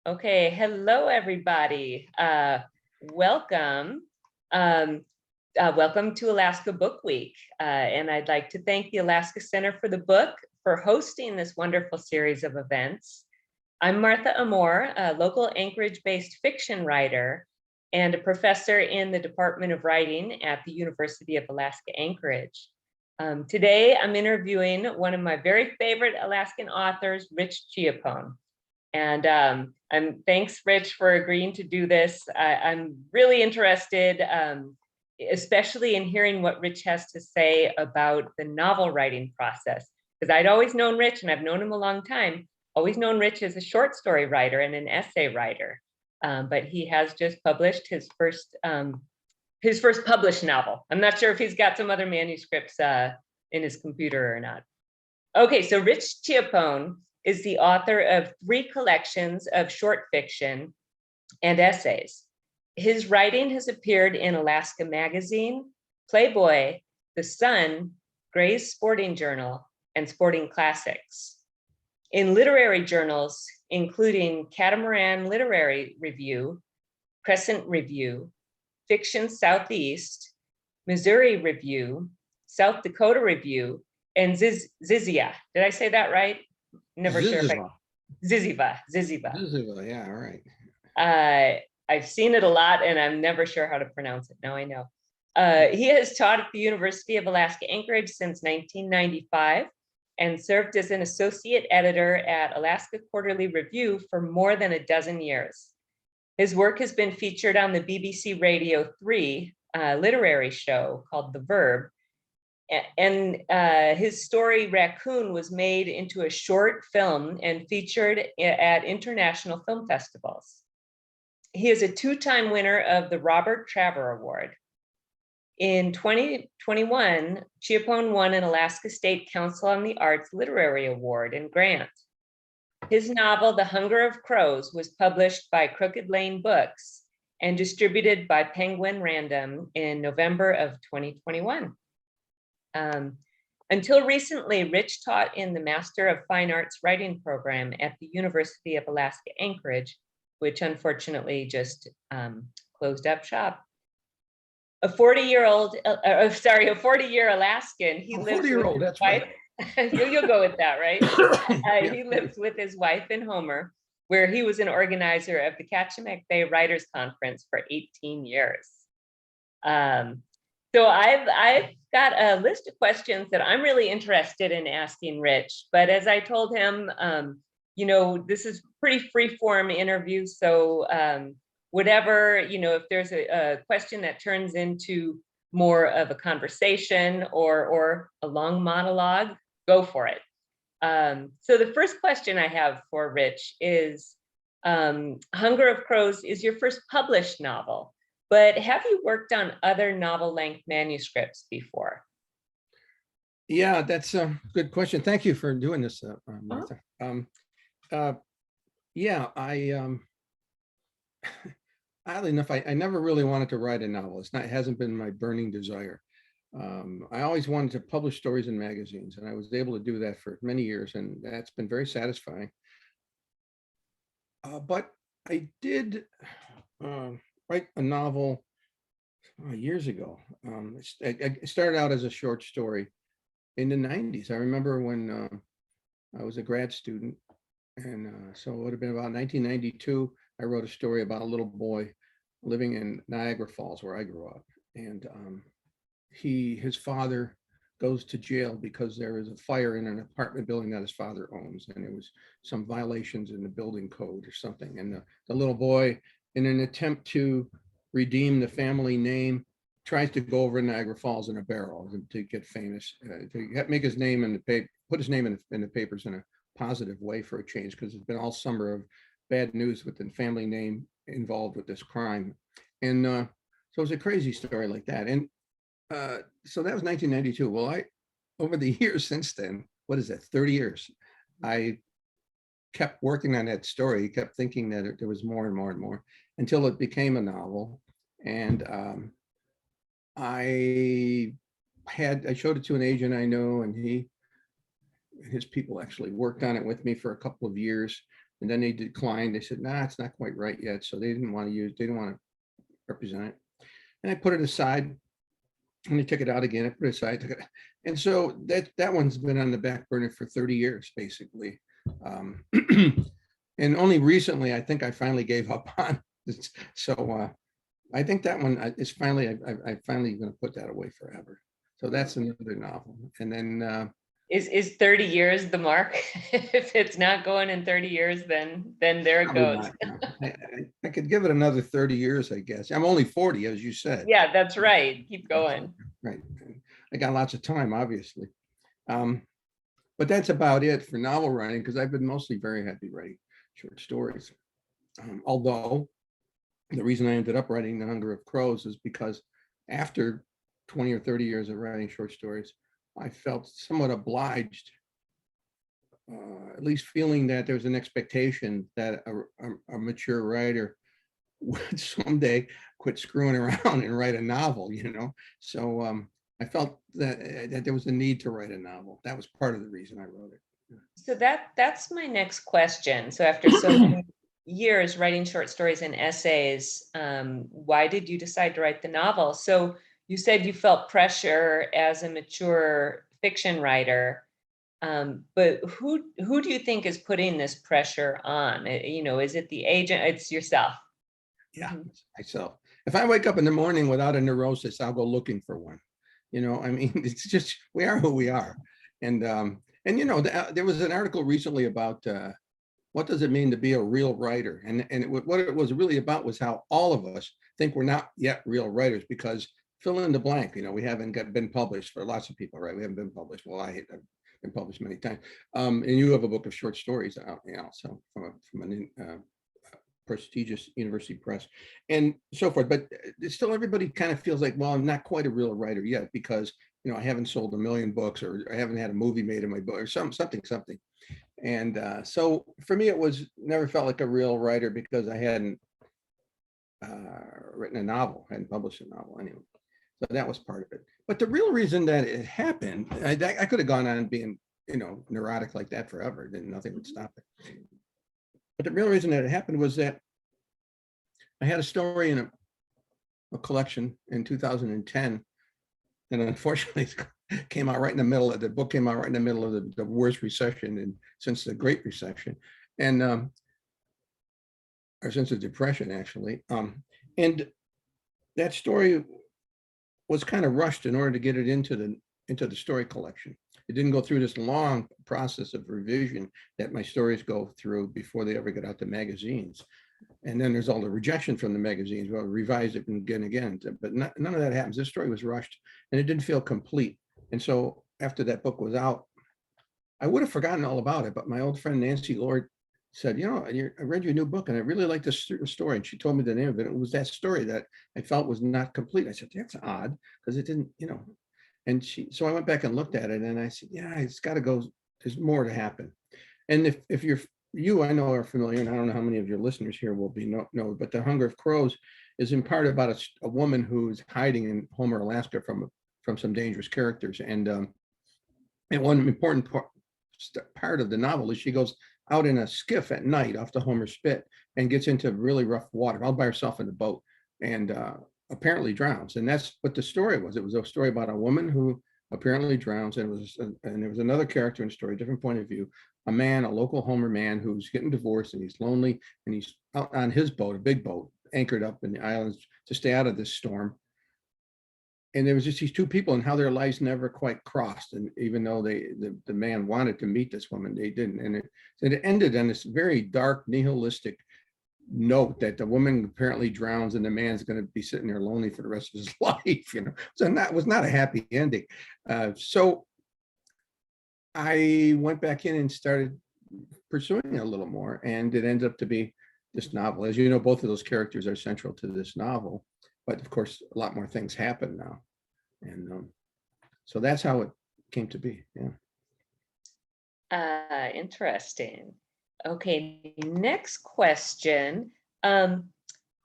Okay, hello everybody. Welcome. Welcome to Alaska Book Week. And I'd like to thank the Alaska Center for the Book for hosting this wonderful series of events. I'm Martha Amore, a local Anchorage-based fiction writer and a professor in the Department of Writing at the University of Alaska Anchorage. Today, I'm interviewing one of my very favorite Alaskan authors, Rich Chiappone. And thanks, Rich, for agreeing to do this. I'm really interested, especially in hearing what Rich has to say about the novel writing process, because I'd always known Rich, and I've known him a long time, always known Rich as a short story writer and an essay writer. But he has just published his first published novel. I'm not sure if he's got some other manuscripts in his computer or not. Okay, so Rich Chiappone is the author of 3 collections of short fiction and essays. His writing has appeared in Alaska Magazine, Playboy, The Sun, Gray's Sporting Journal, and Sporting Classics. In literary journals, including Catamaran Literary Review, Crescent Review, Fiction Southeast, Missouri Review, South Dakota Review, and Zizia. Did I say that right? Never sure if Ziziva, yeah, all right. I've seen it a lot and I'm never sure how to pronounce it. Now I know. He has taught at the University of Alaska Anchorage since 1995 and served as an associate editor at Alaska Quarterly Review for more than a dozen years. His work has been featured on the BBC Radio 3 literary show called The Verb. And his story Raccoon was made into a short film and featured at international film festivals. He is a 2-time winner of the Robert Traver Award. In 2021, Chiappone won an Alaska State Council on the Arts Literary Award and grant. His novel, The Hunger of Crows, was published by Crooked Lane Books and distributed by Penguin Random in November of 2021. Until recently, Rich taught in the Master of Fine Arts writing program at the University of Alaska Anchorage, which unfortunately just closed up shop. A 40-year Alaskan. He lives with his wife. Right. You'll go with that, right? Yeah. He lives with his wife in Homer, where he was an organizer of the Kachemak Bay Writers Conference for 18 years. So I've got a list of questions that I'm really interested in asking Rich, but as I told him, this is pretty free-form interview, so whatever, if there's a question that turns into more of a conversation or a long monologue, go for it. So the first question I have for Rich is, Hunger of Crows is your first published novel. But have you worked on other novel-length manuscripts before? Yeah, that's a good question. Thank you for doing this, Martha. Yeah, oddly enough, I never really wanted to write a novel. It hasn't been my burning desire. I always wanted to publish stories in magazines, and I was able to do that for many years, and that's been very satisfying. But I did write a novel years ago. I started out as a short story in the 90s. I remember when I was a grad student, and so it would have been about 1992. I wrote a story about a little boy living in Niagara Falls, where I grew up, and his father goes to jail because there is a fire in an apartment building that his father owns, and there was some violations in the building code or something, and the little boy, in an attempt to redeem the family name, tries to go over Niagara Falls in a barrel to get famous, to make his name in the paper, put his name in the papers in a positive way for a change, because it's been all summer of bad news with the family name involved with this crime. And so it was a crazy story like that. And so that was 1992. Well, over the years since then, what is that, 30 years, I kept working on that story, kept thinking that there was more and more and more, until it became a novel. And I showed it to an agent I know, and his people actually worked on it with me for a couple of years. And then they declined. They said, nah, it's not quite right yet. So they didn't want to represent it. And I put it aside, and they took it out again. I put it aside, took it. And so that one's been on the back burner for 30 years, basically. And only recently, I think I finally gave up on it. So I think that one is finally, I finally going to put that away forever. So that's another novel. And then Is 30 years the mark? If it's not going in 30 years, then there it probably goes. not, no. I could give it another 30 years, I guess. I'm only 40, as you said. Yeah, that's right. Keep going. Right. I got lots of time, obviously. But that's about it for novel writing, because I've been mostly very happy writing short stories. Although the reason I ended up writing The Hunger of Crows is because after 20 or 30 years of writing short stories, I felt somewhat obliged, at least feeling that there's an expectation that a mature writer would someday quit screwing around and write a novel, So I felt that there was a need to write a novel. That was part of the reason I wrote it. So that's my next question. So after so many years writing short stories and essays, why did you decide to write the novel? So you said you felt pressure as a mature fiction writer, but who do you think is putting this pressure on? Is it the agent? It's yourself. Yeah, Mhm. myself. If I wake up in the morning without a neurosis, I'll go looking for one. I mean, it's just, we are who we are. And there was an article recently about what does it mean to be a real writer? And what it was really about was how all of us think we're not yet real writers, because fill in the blank, we haven't been published for lots of people, right? We haven't been published. Well, I've been published many times. And you have a book of short stories out, so from an prestigious university press and so forth. But still, everybody kind of feels like, well, I'm not quite a real writer yet, because I haven't sold 1 million books, or I haven't had a movie made of my book, or something. And so for me, it was never felt like a real writer, because I hadn't written a novel, hadn't published a novel anyway. So that was part of it. But the real reason that it happened, I could have gone on being, neurotic like that forever, then nothing would stop it. But the real reason that it happened was that I had a story in a collection in 2010, and unfortunately, it came out right in the middle of the book. Came out right in the middle of the worst recession since the Great Recession, and or since the Depression, actually. And that story was kind of rushed in order to get it into the story collection. It didn't go through this long process of revision that my stories go through before they ever get out to magazines. And then there's all the rejection from the magazines. Well, revise it again and again. But none of that happens. This story was rushed, and it didn't feel complete. And so after that book was out, I would have forgotten all about it. But my old friend Nancy Lord said, I read your new book, and I really like this story. And she told me the name of it. It was that story that I felt was not complete. I said, that's odd, because it didn't, And so I went back and looked at it, and I said, yeah, it's got to go. There's more to happen. And if you, I know, are familiar, and I don't know how many of your listeners here will be know, but The Hunger of Crows is in part about a woman who's hiding in Homer, Alaska from some dangerous characters. And one important part of the novel is she goes out in a skiff at night off the Homer Spit and gets into really rough water all by herself in the boat, and apparently drowns. And that's what the story was. It was a story about a woman who apparently drowns, and there was another character in the story, different point of view, a man, a local Homer man, who's getting divorced, and he's lonely, and he's out on his boat, a big boat, anchored up in the islands to stay out of this storm. And there was just these two people, and how their lives never quite crossed. And even though the man wanted to meet this woman, they didn't. And it ended on this very dark, nihilistic note that the woman apparently drowns, and the man's going to be sitting there lonely for the rest of his life. So that was not a happy ending. So I went back in and started pursuing it a little more, and it ended up to be this novel. As you know, both of those characters are central to this novel, but of course, a lot more things happen now. And so that's how it came to be. Yeah. Interesting. Okay, next question. And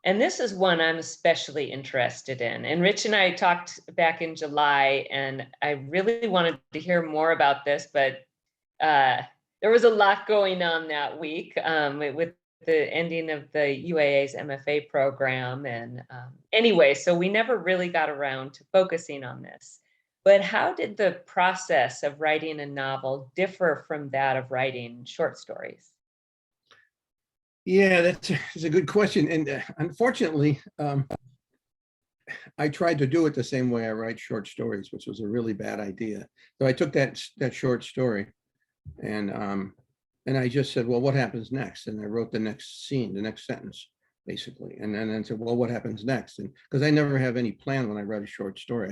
this is one I'm especially interested in. And Rich and I talked back in July, and I really wanted to hear more about this, but there was a lot going on that week with the ending of the UAA's MFA program. And anyway, so we never really got around to focusing on this. But how did the process of writing a novel differ from that of writing short stories? Yeah, that's a good question. And unfortunately, I tried to do it the same way I write short stories, which was a really bad idea. So I took that short story and I just said, well, what happens next? And I wrote the next scene, the next sentence, basically. And then said, well, what happens next? And because I never have any plan when I write a short story,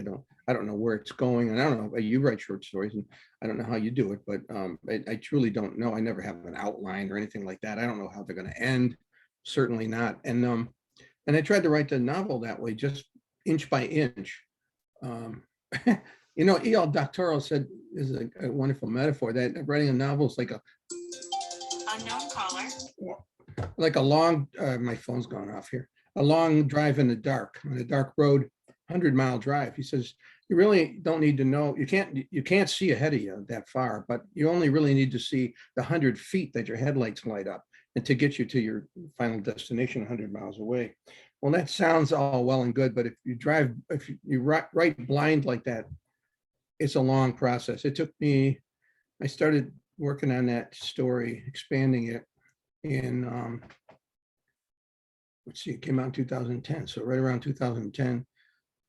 I don't know where it's going. And I don't know, you write short stories and I don't know how you do it, but I truly don't know. I never have an outline or anything like that. I don't know how they're going to end. Certainly not. And I tried to write the novel that way, just inch by inch. E.L. Doctorow said, this is a wonderful metaphor, that writing a novel is like a unknown caller, like a long, my phone's going off here, a long drive in the dark, on a dark road, 100-mile drive. He says, you really don't need to know, you can't see ahead of you that far, but you only really need to see the 100 feet that your headlights light up and to get you to your final destination 100 miles away. Well, that sounds all well and good, but if you write blind like that, it's a long process. It took me, I started working on that story, expanding it in, let's see, it came out in 2010. So right around 2010.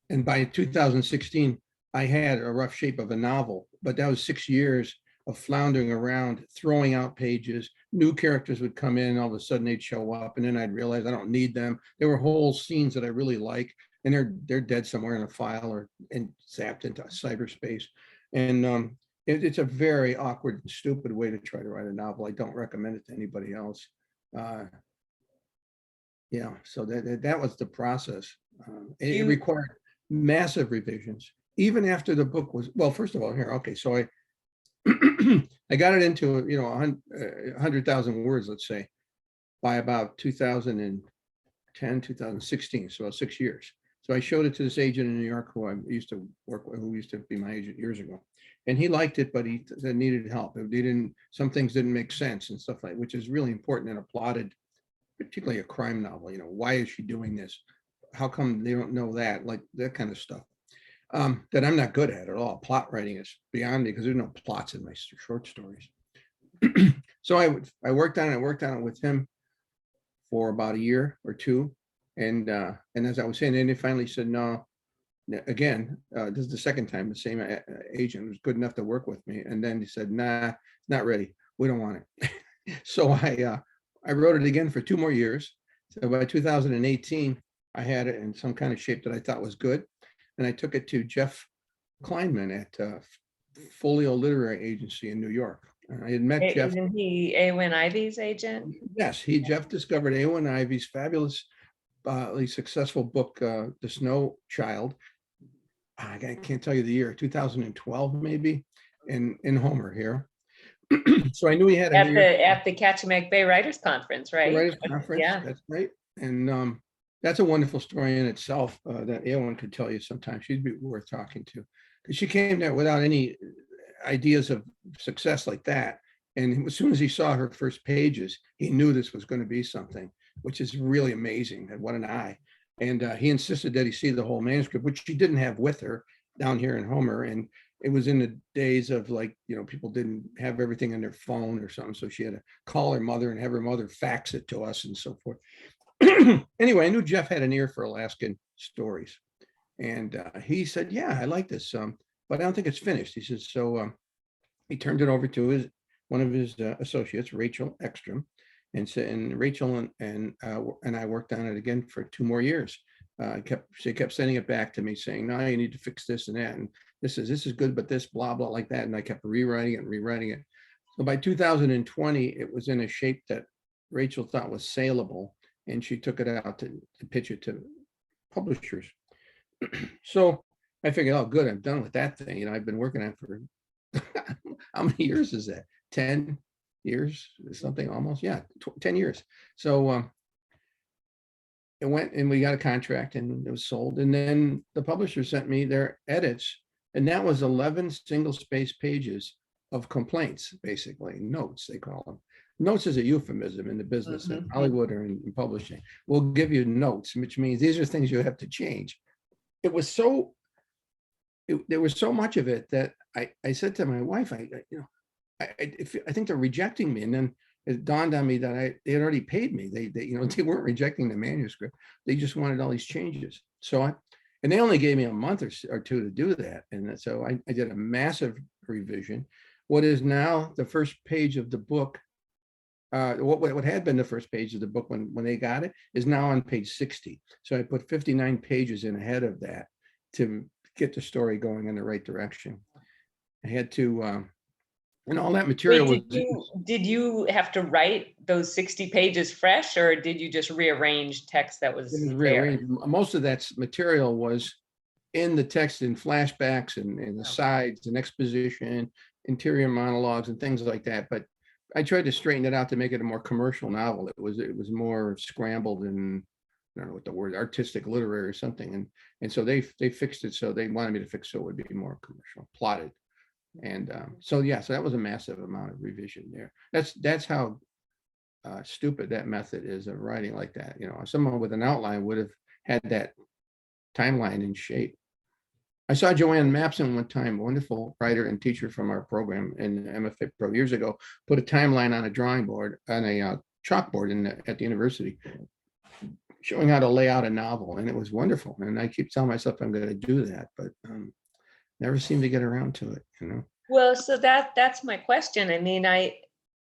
And by 2016, I had a rough shape of a novel, but that was 6 years of floundering around, throwing out pages. New characters would come in, all of a sudden they'd show up, and then I'd realize I don't need them. There were whole scenes that I really like, and they're dead somewhere in a file or and zapped into cyberspace. And it's a very awkward and stupid way to try to write a novel. I don't recommend it to anybody else. Yeah, so that was the process. It required massive revisions, even after the book was, well, first of all, here, okay, so I got it into 100,000 words, let's say, by about 2010, 2016, so 6 years. So I showed it to this agent in New York who I used to work with, who used to be my agent years ago, and he liked it, but he needed help. Some things didn't make sense and stuff like, which is really important in a plotted, particularly a crime novel. Why is she doing this? How come they don't know that? Like that kind of stuff. That I'm not good at all. Plot writing is beyond me because there's no plots in my short stories. So I worked on it with him for about a year or two, and as I was saying, then he finally said no. Again, this is the second time the same agent was good enough to work with me, and then he said, nah, not ready. We don't want it. So I wrote it again for 2 more years. So by 2018, I had it in some kind of shape that I thought was good. And I took it to Jeff Kleinman at Folio Literary Agency in New York. I had met Jeff. Isn't he Eowyn Ivy's agent? Yes, Jeff discovered Eowyn Ivy's fabulous, successful book, The Snow Child. I can't tell you the year, 2012 maybe, in Homer here. So I knew he had at the Kachemak Bay Writers Conference, right? The Writers Conference, yeah, that's right. And that's a wonderful story in itself that Eowyn could tell you sometime. She'd be worth talking to, because she came there without any ideas of success like that. And as soon as he saw her first pages, he knew this was going to be something, which is really amazing. And what an eye. And he insisted that he see the whole manuscript, which she didn't have with her down here in Homer. And it was in the days of people didn't have everything on their phone or something. So she had to call her mother and have her mother fax it to us and so forth. Anyway, I knew Jeff had an ear for Alaskan stories. And he said, yeah, I like this, but I don't think it's finished. He says, so he turned it over to one of his associates, Rachel Ekstrom, and Rachel and I worked on it again for 2 more years. She kept sending it back to me saying, no, you need to fix this and that. And this is good, but this blah, blah, like that. And I kept rewriting it. So by 2020, it was in a shape that Rachel thought was saleable. And she took it out to pitch it to publishers. So I figured, oh, good, I'm done with that thing. I've been working on it for, how many years is that? 10 years, something almost, yeah, 10 years. So it went and we got a contract and it was sold. And then the publisher sent me their edits. And that was 11 single space pages of complaints, basically, notes, they call them. Notes is a euphemism in the business of Mhm. Hollywood or in publishing. We'll give you notes, which means these are things you have to change. It was so, there was so much of it that I said to my wife, I think they're rejecting me. And then it dawned on me that they had already paid me. They weren't rejecting the manuscript. They just wanted all these changes. And they only gave me a month or two to do that. And so I did a massive revision. What is now the first page of the book, what had been the first page of the book when they got it, is now on page 60. So I put 59 pages in ahead of that to get the story going in the right direction. I had to, and all that material Wait, was. did you have to write those 60 pages fresh, or did you just rearrange text that It was was there? rearranged. Most of that material was in the text in flashbacks and the sides and exposition, interior monologues and things like that. But I tried to straighten it out to make it a more commercial novel. It was more scrambled and I don't know what the word, artistic, literary or something. And so they fixed it. So they wanted me to fix so it would be more commercial, plotted. And so that was a massive amount of revision there. That's how stupid that method is of writing like that. Someone with an outline would have had that timeline in shape. I saw Joanne Mapson one time, a wonderful writer and teacher from our program in MFA Pro years ago, put a timeline on a drawing board, on a chalkboard at the university, showing how to lay out a novel. And it was wonderful. And I keep telling myself I'm going to do that, but never seem to get around to it. Well, so that's my question. I mean, I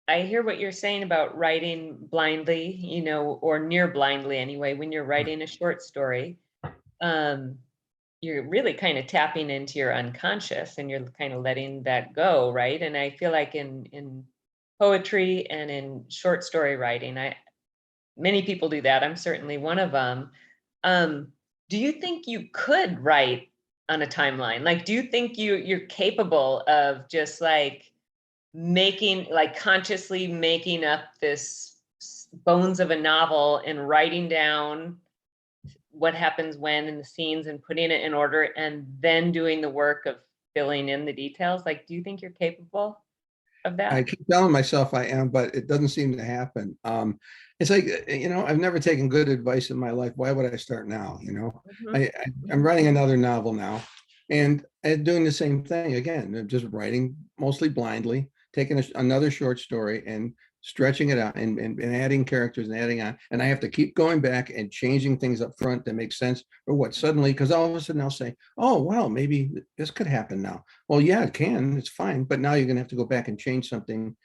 hear what you're saying about writing blindly, or near blindly anyway, when you're writing a short story. You're really kind of tapping into your unconscious and you're kind of letting that go, right? And I feel like in poetry and in short story writing, many people do that. I'm certainly one of them. Do you think you could write on a timeline? Like, do you think you're capable of just like consciously making up this bones of a novel and writing down what happens when in the scenes and putting it in order and then doing the work of filling in the details? Like, do you think you're capable of I that? keep telling myself I am, but it doesn't seem to happen. It's like, I've never taken good advice in my life. Why would I start now? Mhm. I'm writing another novel now and I'm doing the same thing again. I'm just writing mostly blindly, taking another short story and stretching it out and adding characters and adding on. And I have to keep going back and changing things up front that make sense or what suddenly, because all of a sudden I'll say, oh, well, maybe this could happen now. Well, yeah, it can, it's fine. But now you're going to have to go back and change something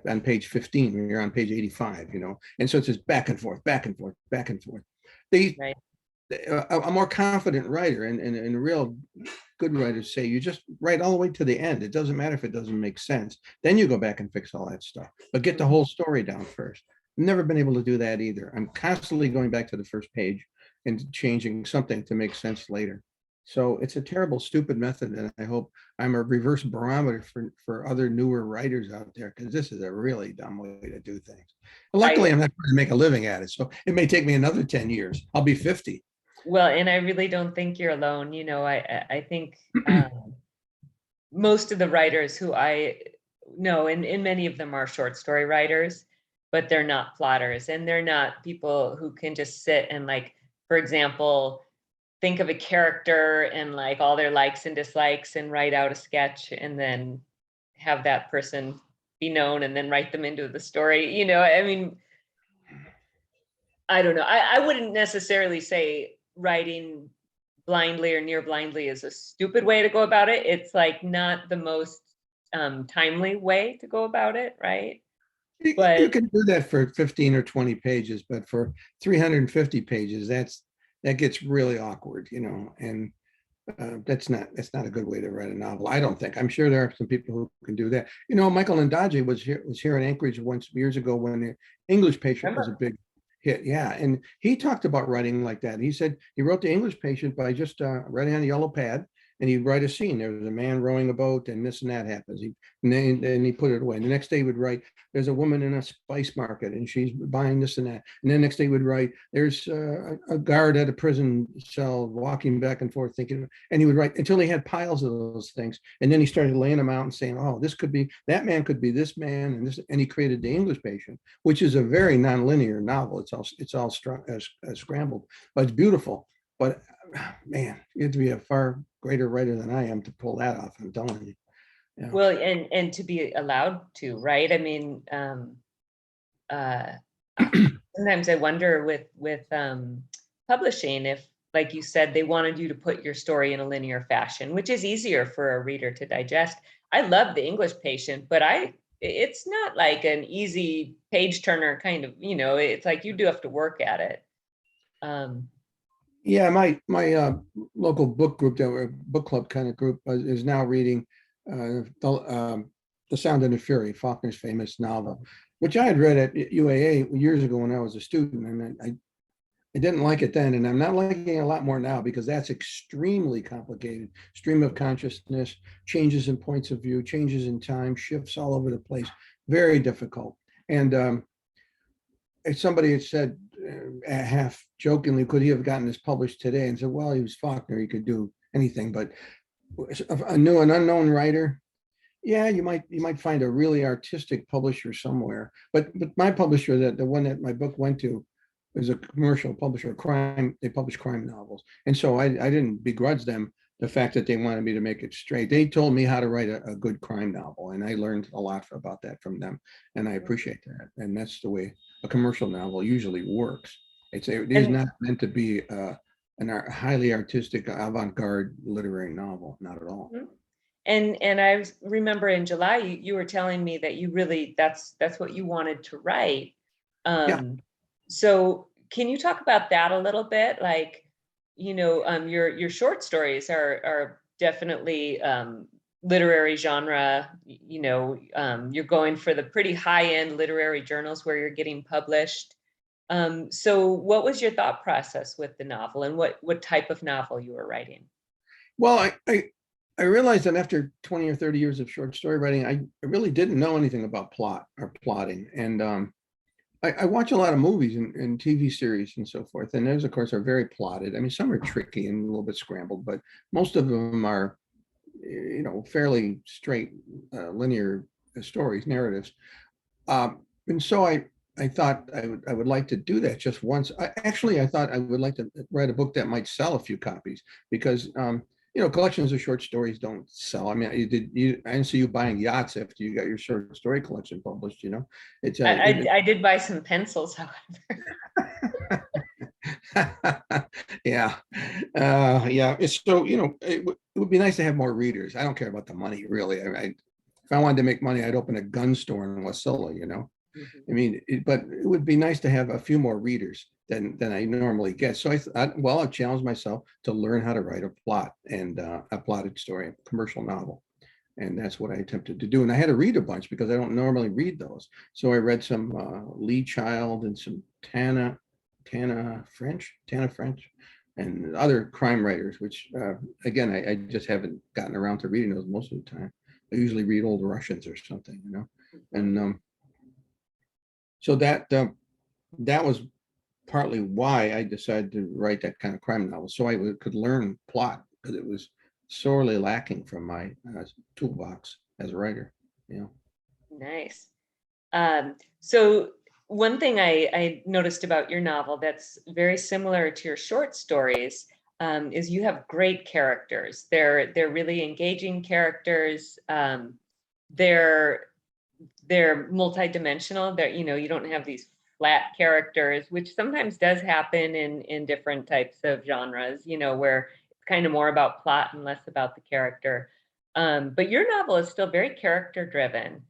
on page 15 when you're on page 85, And so it's just back and forth, back and forth, back and forth. Right. A more confident writer and real good writers say you just write all the way to the end. It doesn't matter if it doesn't make sense. Then you go back and fix all that stuff, but get the whole story down first. I've never been able to do that either. I'm constantly going back to the first page and changing something to make sense later. So it's a terrible, stupid method. And I hope I'm a reverse barometer for other newer writers out there, because this is a really dumb way to do things. But luckily, I'm not trying to make a living at it. So it may take me another 10 years. I'll be 50. Well, and I really don't think you're alone. I think most of the writers who I know, and many of them are short story writers, but they're not plotters, and they're not people who can just sit and, like, for example, think of a character and like all their likes and dislikes and write out a sketch and then have that person be known and then write them into the story. I mean, I don't know. I wouldn't necessarily say writing blindly or near blindly is a stupid way to go about it. It's like not the most timely way to go about it, right? You But can do that for 15 or 20 pages, but for 350 pages, that gets really awkward, and that's not a good way to write a novel. I don't think. I'm sure there are some people who can do that. Michael Ondaatje was here in Anchorage once years ago when the English Patient was a big hit. Yeah, and he talked about writing like that. He said he wrote The English Patient by just writing on a yellow pad and he'd write a scene. There was a man rowing a boat, and this and that happens. Then he put it away. And the next day he would write, there's a woman in a spice market, and she's buying this and that. And then next day he would write, there's a guard at a prison cell walking back and forth thinking, and he would write until he had piles of those things. And then he started laying them out and saying, oh, this could be, that man could be this man, and this, and he created The English Patient, which is a very nonlinear novel. It's all scrambled, but it's beautiful. But man, you have to be a far greater writer than I am to pull that off. I'm telling you. Yeah. Well, and to be allowed to, right? I mean, sometimes I wonder with publishing if, like you said, they wanted you to put your story in a linear fashion, which is easier for a reader to digest. I love The English Patient, but it's not like an easy page turner kind of, it's like you do have to work at it. Yeah, my local book group, book club kind of group, is now reading The Sound and the Fury, Faulkner's famous novel, which I had read at UAA years ago when I was a student, and I didn't like it then, and I'm not liking it a lot more now because that's extremely complicated. Stream of consciousness, changes in points of view, changes in time, shifts all over the place, very difficult. And somebody had said, half jokingly, could he have gotten this published today? And said, well, he was Faulkner, he could do anything. But an unknown writer, yeah, you might find a really artistic publisher somewhere. But my publisher, the one that my book went to, was a commercial publisher, crime. They publish crime novels, and so I didn't begrudge them the fact that they wanted me to make it straight. They told me how to write a good crime novel, and I learned a lot about that from them, and I appreciate that. And that's the way a commercial novel usually works. It is not meant to be a highly artistic, avant-garde literary novel, not at all. And I remember in July you were telling me that you really that's what you wanted to write. Yeah. So can you talk about that a little bit? Like, your short stories are definitely literary genre. You're going for the pretty high-end literary journals where you're getting published. So what was your thought process with the novel, and what type of novel you were writing? Well, I realized that after 20 or 30 years of short story writing, I really didn't know anything about plot or plotting. And I watch a lot of movies and TV series and so forth. And those, of course, are very plotted. I mean, some are tricky and a little bit scrambled, but most of them are, fairly straight, linear stories, narratives. And so I thought I would like to do that just once. I thought I would like to write a book that might sell a few copies because, collections of short stories don't sell. I mean, I didn't see you buying yachts after you got your short story collection published. It's I did buy some pencils, however. Yeah. Yeah. So, it would be nice to have more readers. I don't care about the money, really. If I wanted to make money, I'd open a gun store in Wasilla, I mean, but it would be nice to have a few more readers than I normally get. So I thought, well, I've challenged myself to learn how to write a plot and a plotted story, a commercial novel. And that's what I attempted to do. And I had to read a bunch because I don't normally read those. So I read some Lee Child and some Tana French, and other crime writers, which again, I just haven't gotten around to reading those most of the time. I usually read old Russians or something, and so that was partly why I decided to write that kind of crime novel, so I could learn plot, because it was sorely lacking from my toolbox as a writer. Nice. So one thing I noticed about your novel that's very similar to your short stories is you have great characters. They're really engaging characters. They're multidimensional. You don't have these flat characters, which sometimes does happen in different types of genres, where it's kind of more about plot and less about the character. But your novel is still very character driven.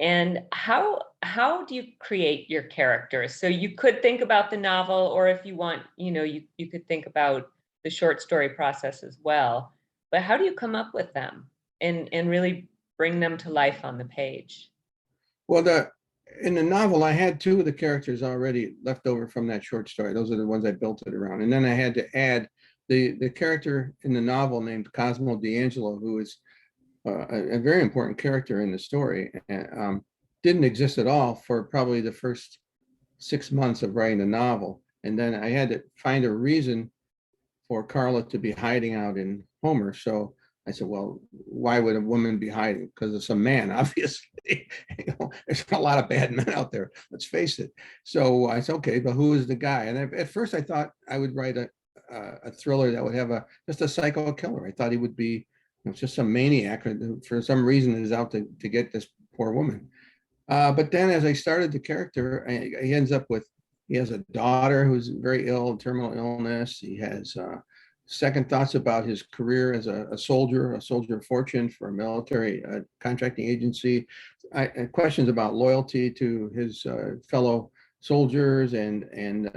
And how do you create your characters? So you could think about the novel, or if you want, you could think about the short story process as well. But how do you come up with them and really bring them to life on the page? Well, in the novel, I had two of the characters already left over from that short story. Those are the ones I built it around. And then I had to add the character in the novel named Cosmo D'Angelo, who is a very important character in the story, didn't exist at all for probably the first 6 months of writing the novel. And then I had to find a reason for Carla to be hiding out in Homer. So I said, well, why would a woman be hiding? Because of some man, obviously. There's a lot of bad men out there, let's face it. So I said, okay, but who is the guy? And at first I thought I would write a thriller that would have just a psycho killer. I thought he would be just some maniac who for some reason is out to get this poor woman. But then as I started the character, he ends up with, he has a daughter who's very ill, terminal illness. He has second thoughts about his career as a soldier of fortune for a military contracting agency. Questions about loyalty to his fellow soldiers and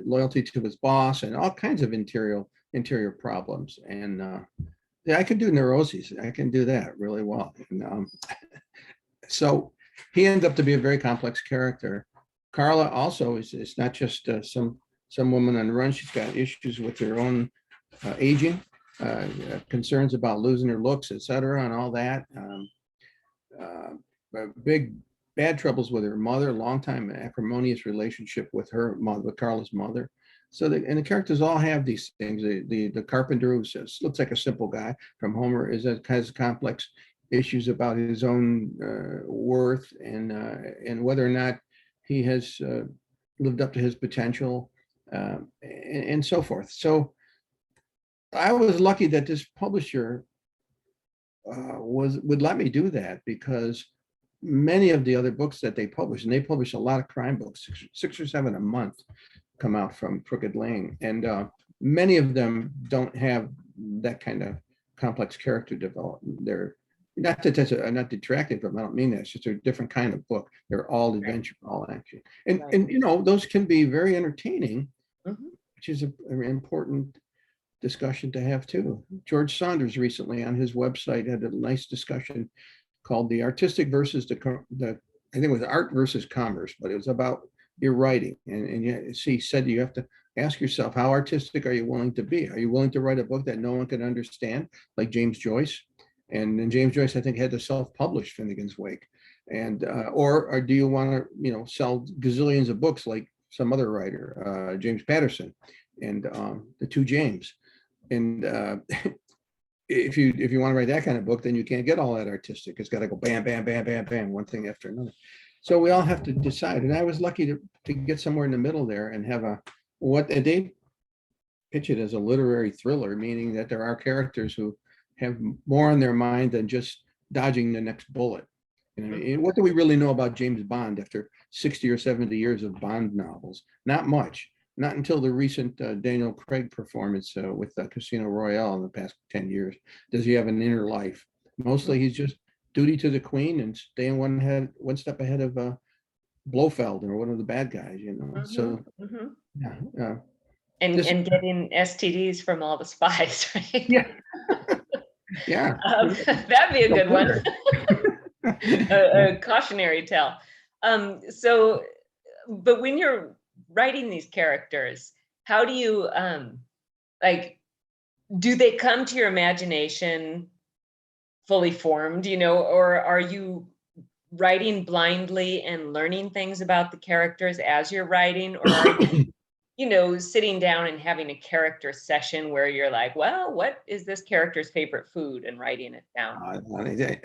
loyalty to his boss and all kinds of interior problems. And yeah, I can do neuroses. I can do that really well. And, so he ends up to be a very complex character. Carla also is not just some woman on the run. She's got issues with her own aging, concerns about losing her looks, etc., and all that. Big bad troubles with her mother, longtime acrimonious relationship with her mother, with Carla's mother. So the characters all have these things. The carpenter who looks like a simple guy from Homer has complex issues about his own worth and whether or not he has lived up to his potential and so forth. So I was lucky that this publisher would let me do that, because many of the other books that they publish, and they publish a lot of crime books, six or seven a month come out from Crooked Lane, and many of them don't have that kind of complex character development. They're not that that's not detracting from. I don't mean that. It's just a different kind of book. They're all adventure, all action, and you know, those can be very entertaining, which is an important discussion to have too. George Saunders recently on his website had a nice discussion called "The Artistic versus the I think it was Art versus Commerce," but it was about your writing, and he said you have to ask yourself, how artistic are you willing to be? Are you willing to write a book that no one can understand, like James Joyce? And then James Joyce, I think, had to self-publish Finnegan's Wake, and or do you want to, you know, sell gazillions of books like some other writer, James Patterson, and the two James. And if you want to write that kind of book, then you can't get all that artistic. It's got to go bam, bam, bam, bam, bam, one thing after another. So we all have to decide. And I was lucky to get somewhere in the middle there and have what they pitch it as a literary thriller, meaning that there are characters who have more on their mind than just dodging the next bullet. You know, what do we really know about James Bond after 60 or 70 years of Bond novels? Not much. Not until the recent Daniel Craig performance with Casino Royale in the past 10 years does he have an inner life. Mostly he's just duty to the queen and staying one step ahead of Blofeld or one of the bad guys, you know. So yeah. And getting STDs from all the spies, right? Yeah. Yeah. That'd be a good one. A cautionary tale. So, but when you're writing these characters, how do you like, do they come to your imagination fully formed, you know, or are you writing blindly and learning things about the characters as you're writing, or are you, you know, sitting down and having a character session where you're like, well, what is this character's favorite food, and writing it down?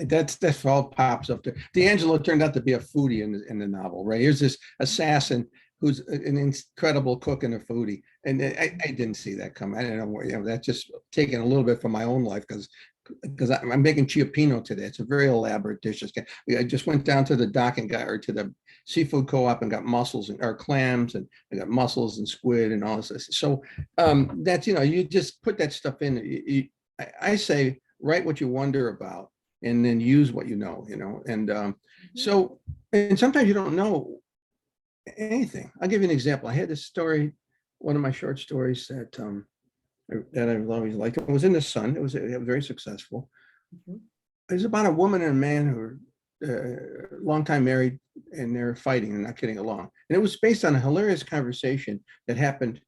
That's all pops up there. D'Angelo turned out to be a foodie in the novel, right? Here's this assassin who's an incredible cook and a foodie, and I didn't see that come. I don't know, you know, that's just taken a little bit from my own life because I'm making Chiappone today. It's a very elaborate dish. I just went down to the dock and to the seafood co-op and got mussels or clams, and I got mussels and squid and all this. So that's, you know, you just put that stuff in. I say write what you wonder about and then use what you know, and so, and sometimes you don't know anything. I'll give you an example. I had this story, one of my short stories that I've always liked. It was in the Sun. It was very successful. It was about a woman and a man who were long time married, and they're fighting and not getting along. And it was based on a hilarious conversation that happened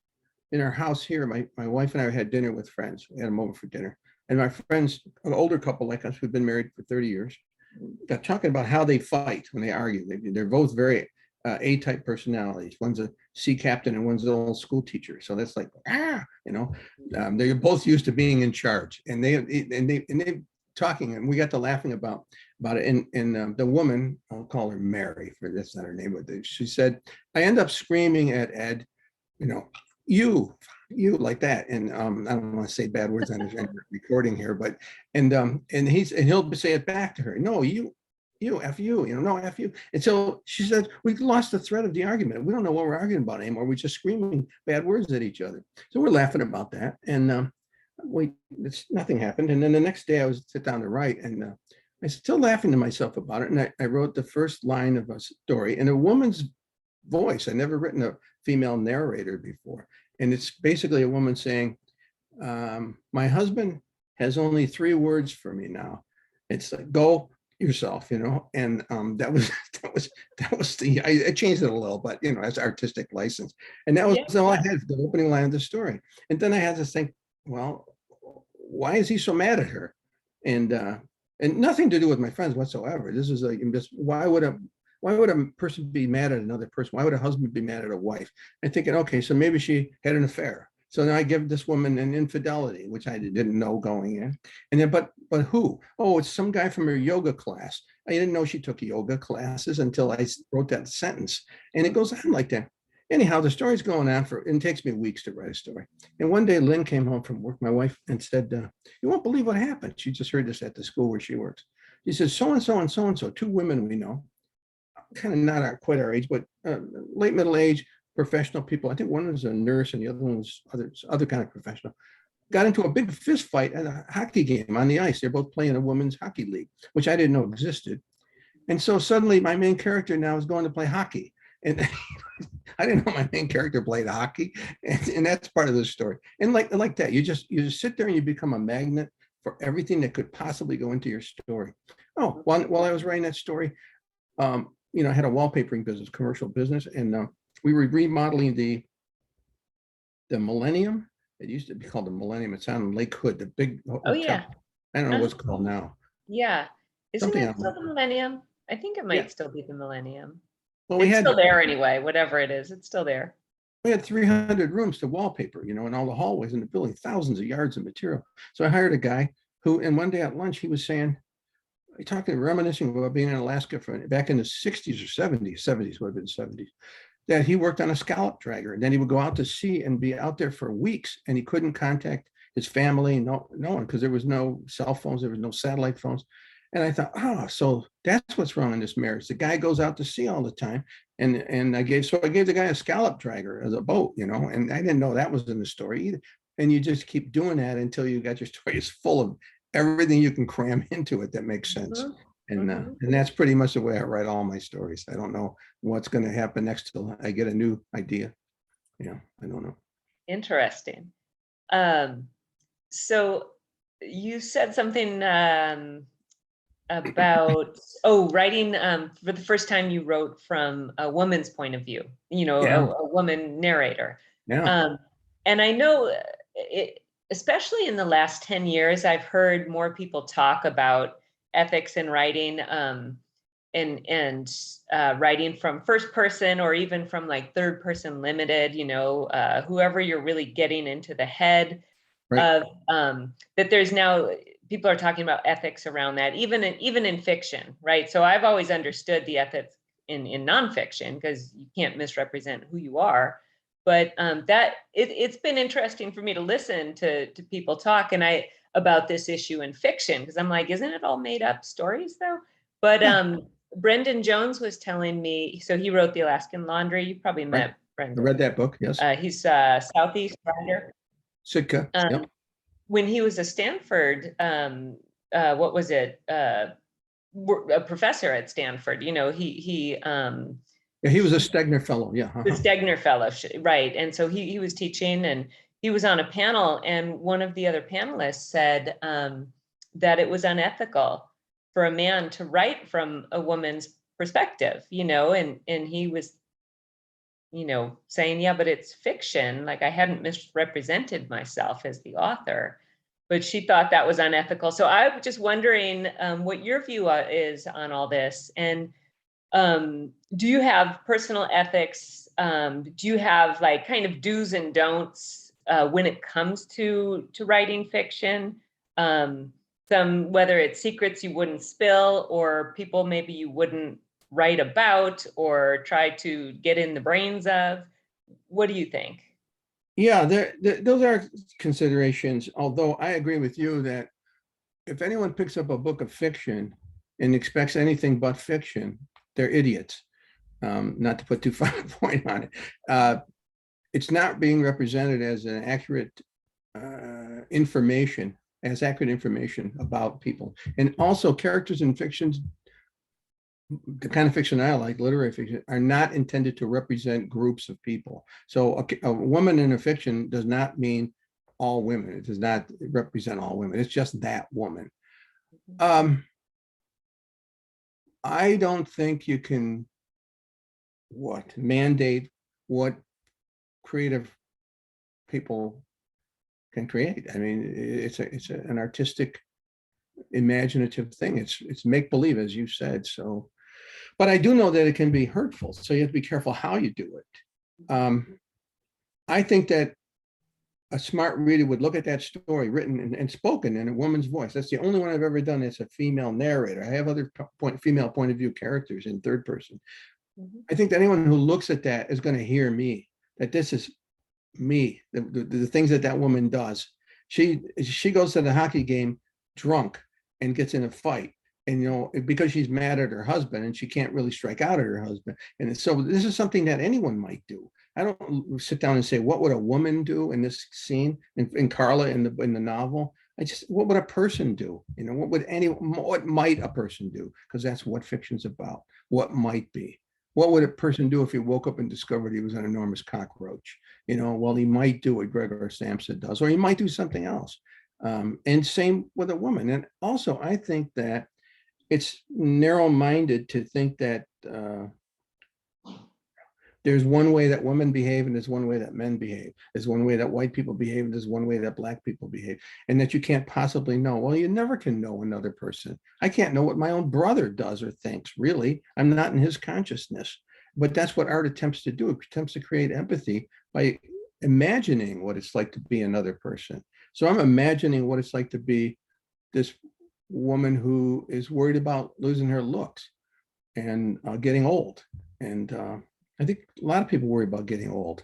in our house here, my wife and I had dinner with friends. We had them over for dinner. And my friends, an older couple like us, who've been married for 30 years, got talking about how they fight when they argue. They're both very A-type personalities. One's a sea captain and one's an old school teacher. So that's like, they're both used to being in charge. And they talking, and we got to laughing about it. And the woman, I'll call her Mary, for that's not her name, but she said, I end up screaming at Ed, you know, you like that. And I don't want to say bad words on his recording here, but and he'll say it back to her. No, you F you, no, F you. And so she said, we lost the thread of the argument. We don't know what we're arguing about anymore. We're just screaming bad words at each other. So we're laughing about that. And nothing happened. And then the next day I was sit down to write, and I was still laughing to myself about it. And I wrote the first line of a story in a woman's voice. I'd never written a female narrator before. And it's basically a woman saying, my husband has only 3 words for me now. It's like, go yourself, and that was I changed it a little, but as artistic license. And that was all I had, the opening line of the story. And then I had to think, well, why is he so mad at her? And nothing to do with my friends whatsoever. This is just why would a person be mad at another person? Why would a husband be mad at a wife? I'm thinking, okay, so maybe she had an affair. So now I give this woman an infidelity, which I didn't know going in. And then, but who? Oh, it's some guy from her yoga class. I didn't know she took yoga classes until I wrote that sentence. And it goes on like that. Anyhow, the story's going on it takes me weeks to write a story. And one day Lynn came home from work, my wife, and said, you won't believe what happened. She just heard this at the school where she works. She says, so-and-so and so-and-so, 2 women we know, kind of not quite our age, but late middle age, professional people. I think one was a nurse and the other one was other kind of professional. Got into a big fist fight at a hockey game on the ice. They're both playing a women's hockey league, which I didn't know existed. And so suddenly my main character now is going to play hockey. And I didn't know my main character played hockey. And that's part of the story. And like that, you just sit there and you become a magnet for everything that could possibly go into your story. Oh, while I was writing that story, I had a wallpapering business, commercial business, and we were remodeling the Millennium. It used to be called the Millennium. It's on Lake Hood, the big hotel. Oh yeah. I don't know what's called now. Yeah. Isn't Something it still the Millennium? I think it might still be the Millennium. Well, it's still there anyway, whatever it is, it's still there. We had 300 rooms to wallpaper, and all the hallways in the building, thousands of yards of material. So I hired a guy who, and one day at lunch, he was saying, reminiscing about being in Alaska back in the 60s or 70s would have been 70s, that he worked on a scallop dragger. And then he would go out to sea and be out there for weeks, and he couldn't contact his family, no one, because there was no cell phones, there was no satellite phones. And I thought, so that's what's wrong in this marriage. The guy goes out to sea all the time. And I gave the guy a scallop dragger as a boat, and I didn't know that was in the story either. And you just keep doing that until you got your story is full of everything you can cram into it that makes sense. And that's pretty much the way I write all my stories. I don't know what's going to happen next till I get a new idea. I don't know. Interesting. So you said something about writing for the first time you wrote from a woman's point of view, a woman narrator. And I know especially in the last 10 years, I've heard more people talk about ethics in writing, and writing from first person or even from like third person limited, whoever you're really getting into the head of, that there's now people are talking about ethics around that, even in fiction, right? So I've always understood the ethics in nonfiction, because you can't misrepresent who you are. But it's been interesting for me to listen to people talk about this issue in fiction, because I'm like, isn't it all made up stories though? But Brendan Jones was telling me, so he wrote The Alaskan Laundry. You probably met Brendan. I read that book, yes. He's a Southeast writer. Sitka. When he was a Stanford, what was it? A professor at Stanford. He was a Stegner Fellow. The Stegner Fellowship, right? And so he was teaching, and he was on a panel, and one of the other panelists said that it was unethical for a man to write from a woman's perspective, and he was saying, yeah, but it's fiction. Like I hadn't misrepresented myself as the author, but she thought that was unethical. So I'm just wondering what your view is on all this. And do you have personal ethics? Do you have like kind of do's and don'ts when it comes to writing fiction? Some, whether it's secrets you wouldn't spill, or people maybe you wouldn't write about or try to get in the brains of. What do you think? Yeah, those are considerations, although I agree with you that if anyone picks up a book of fiction and expects anything but fiction, they're idiots. Not to put too fine a point on it. It's not being represented as an accurate information, as accurate information about people. And also characters in fictions, the kind of fiction I like, literary fiction, are not intended to represent groups of people. So a woman in a fiction does not mean all women. It does not represent all women. It's just that woman. I don't think you can mandate what creative people can create. I mean, it's an artistic, imaginative thing. It's make believe, as you said. So, but I do know that it can be hurtful. So you have to be careful how you do it. I think that a smart reader would look at that story written and spoken in a woman's voice. That's the only one I've ever done. It's a female narrator. I have other female point of view characters in third person. I think that anyone who looks at that is going to hear me, that this is me, the things that woman does. She goes to the hockey game drunk and gets in a fight. And, because she's mad at her husband and she can't really strike out at her husband. And so this is something that anyone might do. I don't sit down and say, what would a woman do in this scene in Carla in the novel? What would a person do? What might a person do? Because that's what fiction's about. What might be. What would a person do if he woke up and discovered he was an enormous cockroach? Well, he might do what Gregor Samsa does, or he might do something else. And same with a woman. And also, I think that it's narrow-minded to think that there's one way that women behave and there's one way that men behave. There's one way that white people behave and there's one way that black people behave, and that you can't possibly know. Well, you never can know another person. I can't know what my own brother does or thinks, really. I'm not in his consciousness. But that's what art attempts to do. It attempts to create empathy by imagining what it's like to be another person. So I'm imagining what it's like to be this woman who is worried about losing her looks and getting old. And I think a lot of people worry about getting old.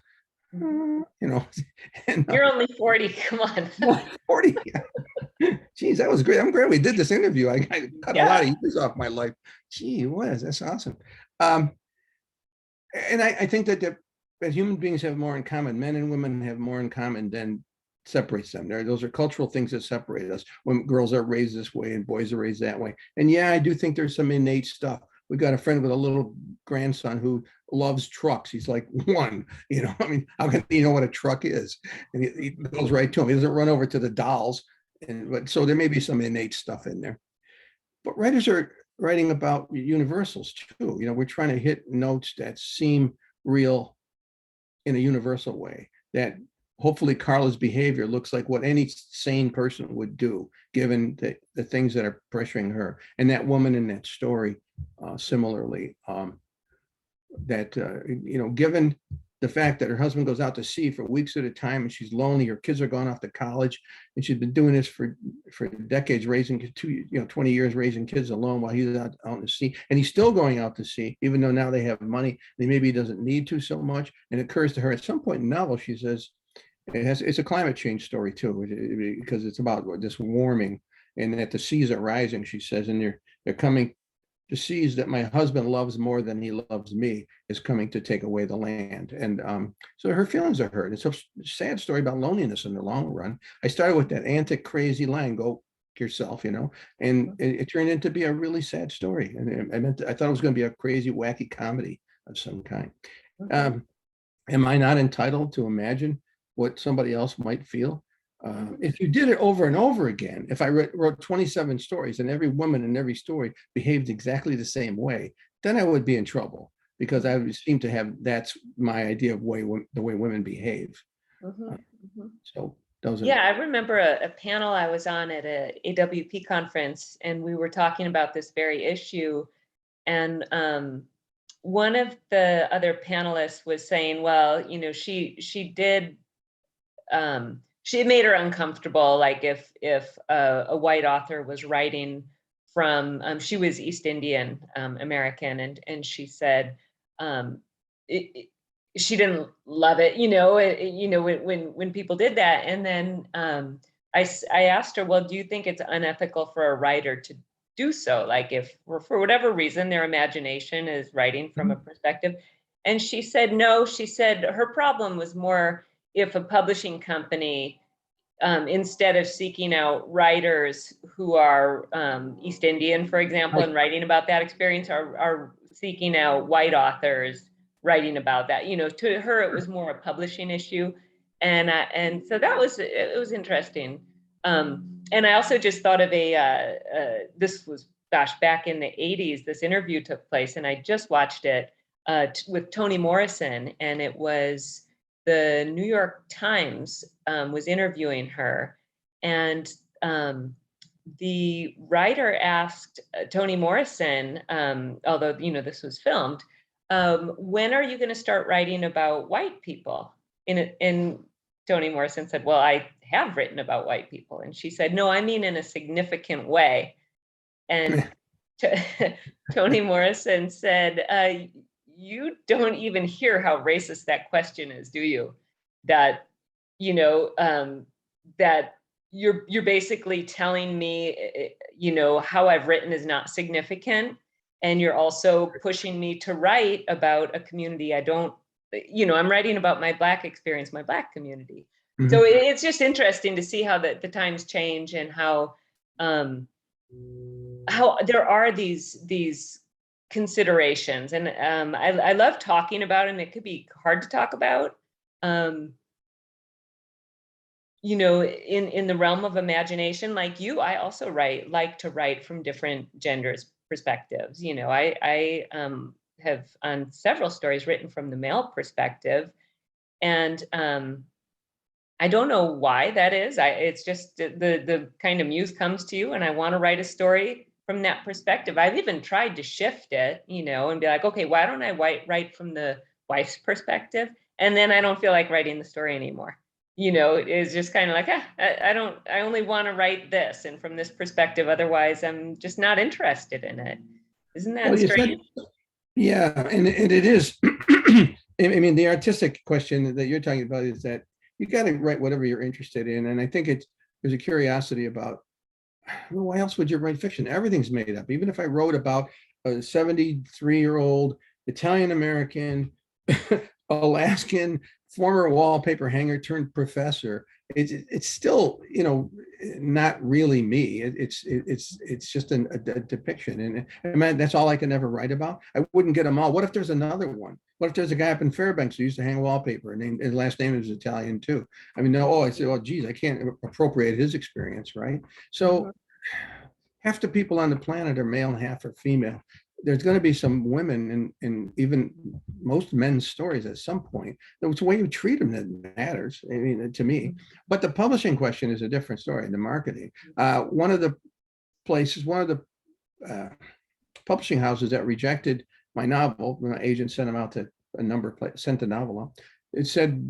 And, You're only 40. Come on. 40. Geez, that was great. I'm glad we did this interview. I cut a lot of years off my life. Gee whiz, that's awesome. And I think that human beings have more in common. Men and women have more in common than separates them. Those are cultural things that separate us. When girls are raised this way and boys are raised that way. And yeah, I do think there's some innate stuff. We got a friend with a little grandson who loves trucks. He's like one, how can he know what a truck is? And he goes right to him. He doesn't run over to the dolls. But so there may be some innate stuff in there. But writers are writing about universals too. We're trying to hit notes that seem real in a universal way, that hopefully Carla's behavior looks like what any sane person would do, given the things that are pressuring her. And that woman in that story, similarly, given the fact that her husband goes out to sea for weeks at a time and she's lonely, her kids are gone off to college, and she's been doing this for decades, raising 20 years raising kids alone while he's out to sea, and he's still going out to sea, even though now they have money and maybe he doesn't need to so much. And it occurs to her at some point in the novel, she says, it's a climate change story too, because it's about this warming and that the seas are rising, she says, and they're coming. The seas that my husband loves more than he loves me is coming to take away the land. And so her feelings are hurt. It's a sad story about loneliness in the long run. I started with that antic, crazy line, go yourself, and it turned into be a really sad story. And I thought it was going to be a crazy, wacky comedy of some kind. Okay. Am I not entitled to imagine what somebody else might feel? If you did it over and over again, if I wrote 27 stories and every woman in every story behaved exactly the same way, then I would be in trouble, because I seem to have, that's my idea of the way women behave. Mhm, mhm. So those are, Yeah, I remember a panel I was on at a AWP conference, and we were talking about this very issue. And one of the other panelists was saying, well, she did, she made her uncomfortable, like if a white author was writing from, she was East Indian American, and she said, um, it, she didn't love it, when people did that. And then I asked her, well, do you think it's unethical for a writer to do so? Like if for whatever reason their imagination is writing from a perspective. And she said no. She said her problem was more if a publishing company, instead of seeking out writers who are East Indian, for example, and writing about that experience, are seeking out white authors writing about that. To her, it was more a publishing issue, and so it was interesting. And I also just thought of this was, gosh, back in the '80s. This interview took place, and I just watched it with Toni Morrison, and it was the New York Times was interviewing her, and the writer asked Toni Morrison, although this was filmed, when are you going to start writing about white people? And Toni Morrison said, "Well, I have written about white people," and she said, "No, I mean in a significant way." And Toni Morrison said, you don't even hear how racist that question is, do you? That, that you're basically telling me, how I've written is not significant. And you're also pushing me to write about a community I don't, I'm writing about my Black experience, my Black community. So it's just interesting to see how the times change, and how there are these considerations. And I love talking about it, and it could be hard to talk about, in the realm of imagination. Like you, I also like to write from different genders perspectives. I have on several stories written from the male perspective, and I don't know why that is. It's just the kind of muse comes to you, and I want to write a story from that perspective. I've even tried to shift it, and be like, okay, why don't I write from the wife's perspective? And then I don't feel like writing the story anymore. It's just kind of like, I only want to write this, and from this perspective. Otherwise, I'm just not interested in it. Isn't that well, you said, strange? yeah, and it is. I mean, the artistic question that you're talking about is that you got to write whatever you're interested in. And I think there's a curiosity about, well, why else would you write fiction? Everything's made up. Even if I wrote about a 73-year-old Italian-American, Alaskan, former wallpaper hanger turned professor, it's still, not really me. It's just a depiction. And man, that's all I can ever write about. I wouldn't get them all. What if there's another one? What if there's a guy up in Fairbanks who used to hang wallpaper, and his last name is Italian too? I mean, no, I said, oh, geez, I can't appropriate his experience, right? So half the people on the planet are male and half are female. There's going to be some women in even most men's stories at some point. It's the way you treat them that matters, I mean, to me. But the publishing question is a different story, the marketing. One of the publishing houses that rejected my novel, my agent sent them out to sent the novel out. It said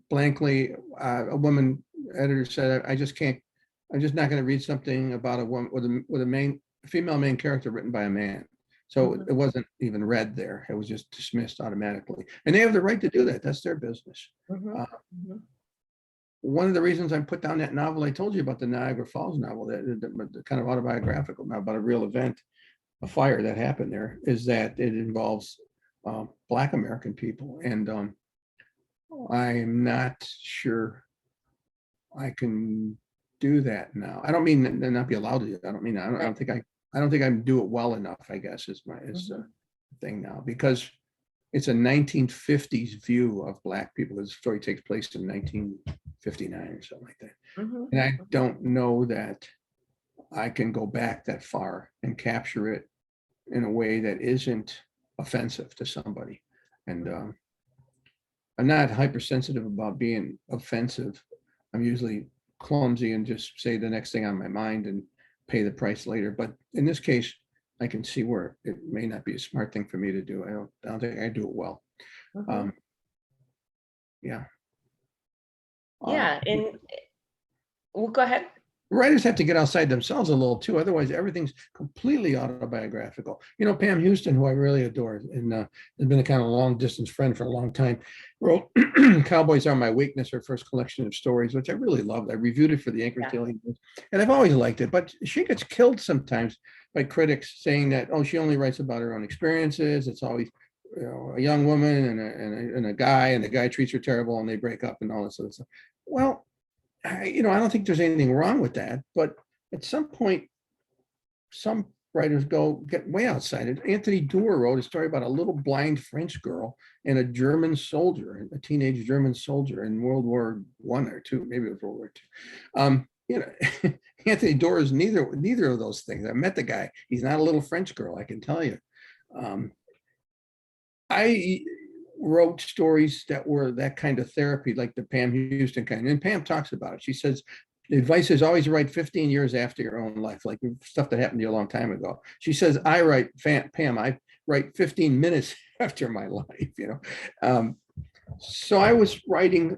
blankly, a woman editor said, I'm just not going to read something about a woman with a female main character written by a man. So it wasn't even read there. It was just dismissed automatically. And they have the right to do that. That's their business. One of the reasons I put down that novel I told you about, the Niagara Falls novel, the kind of autobiographical now about a real event, a fire that happened there, is that it involves Black American people. And I'm not sure I can do that now. I don't mean not be allowed to. I don't mean, I don't think I do it well enough, I guess, is the thing now, because it's a 1950s view of Black people. The story takes place in 1959 or something like that. And I don't know that I can go back that far and capture it in a way that isn't offensive to somebody. And I'm not hypersensitive about being offensive. I'm usually clumsy and just say the next thing on my mind and pay the price later. But in this case, I can see where it may not be a smart thing for me to do. I don't think I do it well. Mhm. Yeah. Yeah, and well, go ahead. Writers have to get outside themselves a little too. Otherwise, everything's completely autobiographical. You know, Pam Houston, who I really adore, and has been a kind of long distance friend for a long time, wrote Cowboys Are My Weakness, her first collection of stories, which I really loved. I reviewed it for the Anchorage Yeah. Daily News, and I've always liked it. But she gets killed sometimes by critics saying that, oh, she only writes about her own experiences. It's always, you know, a young woman and a guy, and the guy treats her terrible, and they break up and all this sort of stuff. Well, I don't think there's anything wrong with that, but at some point, some writers get way outside it. Anthony Doerr wrote a story about a little blind French girl and a German soldier, a teenage German soldier in World War I or II, maybe it was World War II. Anthony Doerr is neither of those things. I met the guy. He's not a little French girl, I can tell you. I wrote stories that were that kind of therapy, like the Pam Houston kind. And Pam talks about it. She says, the advice is always write 15 years after your own life, like stuff that happened to you a long time ago. She says, I write 15 minutes after my life, So I was writing,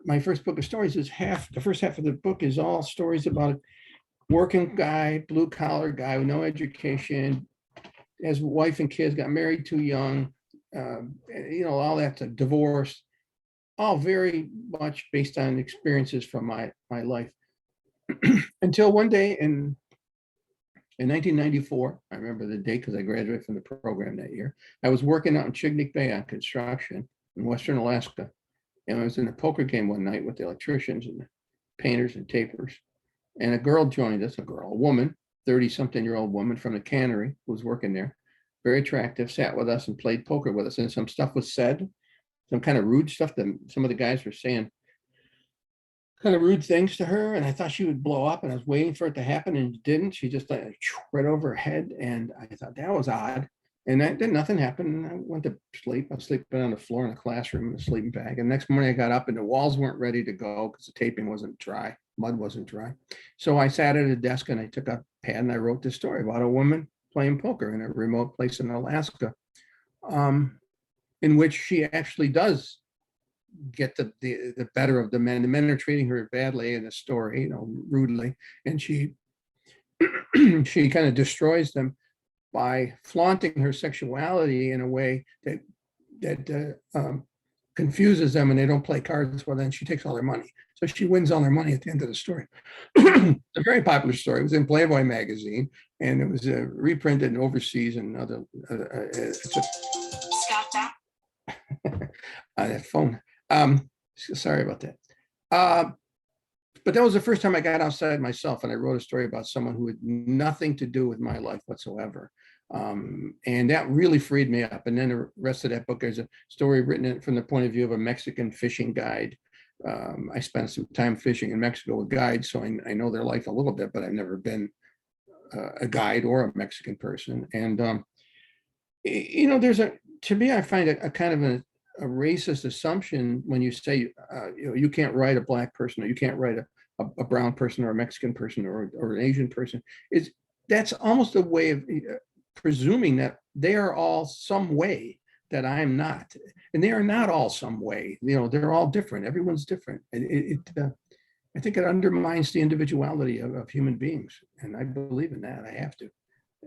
my first book of stories is the first half of the book is all stories about a working guy, blue collar guy with no education, has a wife and kids, got married too young, all that's a divorce, all very much based on experiences from my life. Until one day in 1994, I remember the date because I graduated from the program that year. I was working out in Chignik Bay on construction in Western Alaska. And I was in a poker game one night with the electricians and the painters and tapers. And a girl joined us, a woman, 30-something-year-old woman from the cannery who was working there. Very attractive, sat with us and played poker with us. And some stuff was said, some kind of rude stuff that some of the guys were saying, kind of rude things to her. And I thought she would blow up, and I was waiting for it to happen, and it didn't. She just like right over her head. And I thought that was odd. And then nothing happened. And I went to sleep. I was sleeping on the floor in the classroom in a sleeping bag. And the next morning I got up and the walls weren't ready to go because the taping wasn't dry. Mud wasn't dry. So I sat at a desk and I took a pad and I wrote this story about a woman playing poker in a remote place in Alaska, in which she actually does get the better of the men. The men are treating her badly in the story, rudely, and she she kind of destroys them by flaunting her sexuality in a way that confuses them, and they don't play cards. Well, then she takes all their money. So she wins all their money at the end of the story. It's a very popular story. It was in Playboy magazine, and it was reprinted overseas and other. Stop that. That phone. Sorry about that. But that was the first time I got outside myself, and I wrote a story about someone who had nothing to do with my life whatsoever. And that really freed me up. And then the rest of that book is a story written from the point of view of a Mexican fishing guide. I spent some time fishing in Mexico with guides, so I know their life a little bit, but I've never been a guide or a Mexican person. And, to me, I find a kind of a racist assumption when you say, you can't write a Black person, or you can't write a brown person or a Mexican person or an Asian person. That's almost a way of presuming that they are all some way that I'm not, and they are not all some way. They're all different. Everyone's different. I think it undermines the individuality of human beings, and I believe in that. I have to.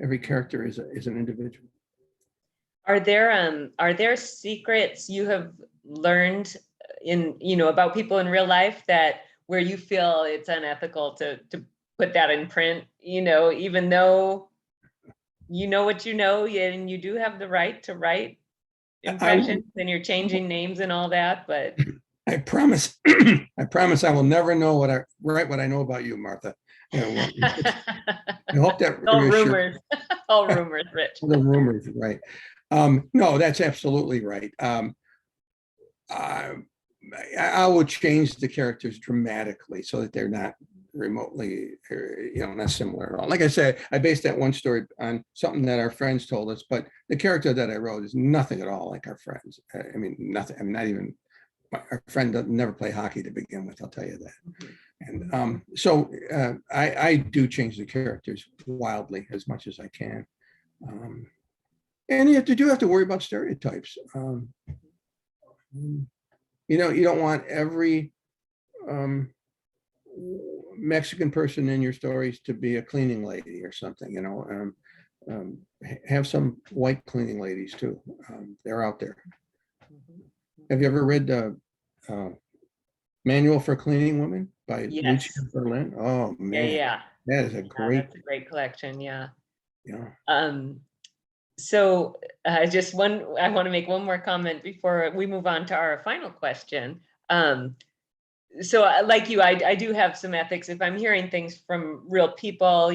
Every character is an individual. Are there secrets you have learned about people in real life that where you feel it's unethical to put that in print, even though you know what and you do have the right to write impressions and you're changing names and all that, but I promise I will never know what I know about you, Martha. I hope that all rumors, all rumors, Rich. The rumors, right? No, that's absolutely right. I will change the characters dramatically so that they're not remotely, not similar at all. Like I said, I based that one story on something that our friends told us, but the character that I wrote is nothing at all like our friends. I mean, nothing. I mean, not even our friend doesn't never play hockey to begin with. I'll tell you that. And so I do change the characters wildly as much as I can. And you do have to worry about stereotypes. You don't want every Mexican person in your stories to be a cleaning lady or something, have some white cleaning ladies too. They're out there. Have you ever read Manual for Cleaning Women by Rich Yes. Chiappone? Oh man, Yeah. that is a great, That's a great collection. Yeah. yeah. So I want to make one more comment before we move on to our final question. So like you, I do have some ethics. If I'm hearing things from real people,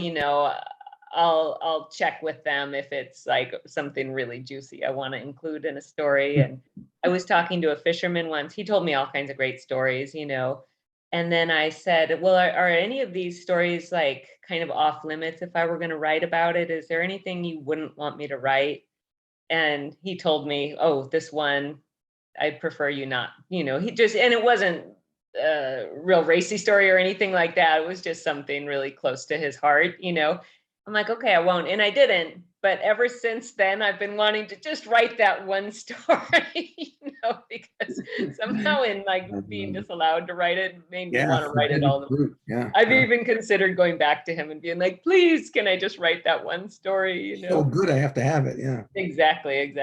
I'll check with them if it's like something really juicy I want to include in a story. And I was talking to a fisherman once. He told me all kinds of great stories, And then I said, well, are any of these stories like kind of off limits if I were going to write about it? Is there anything you wouldn't want me to write? And he told me, oh, this one, I'd prefer you not, and it wasn't a real racy story or anything like that. It was just something really close to his heart, I'm like, okay, I won't. And I didn't. But ever since then, I've been wanting to just write that one story, because somehow in like being disallowed to write it made me want to write it all. Yeah. I've even considered going back to him and being like, please, can I just write that one story? So good, I have to have it. Yeah. Exactly.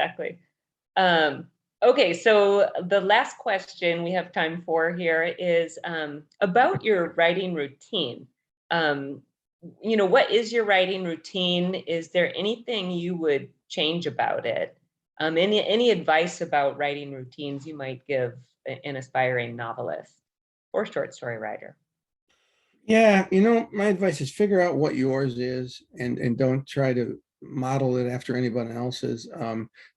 Okay, so the last question we have time for here is about your writing routine. What is your writing routine? Is there anything you would change about it? Any advice about writing routines you might give an aspiring novelist or short story writer? Yeah, my advice is figure out what yours is and don't try to model it after anyone else's.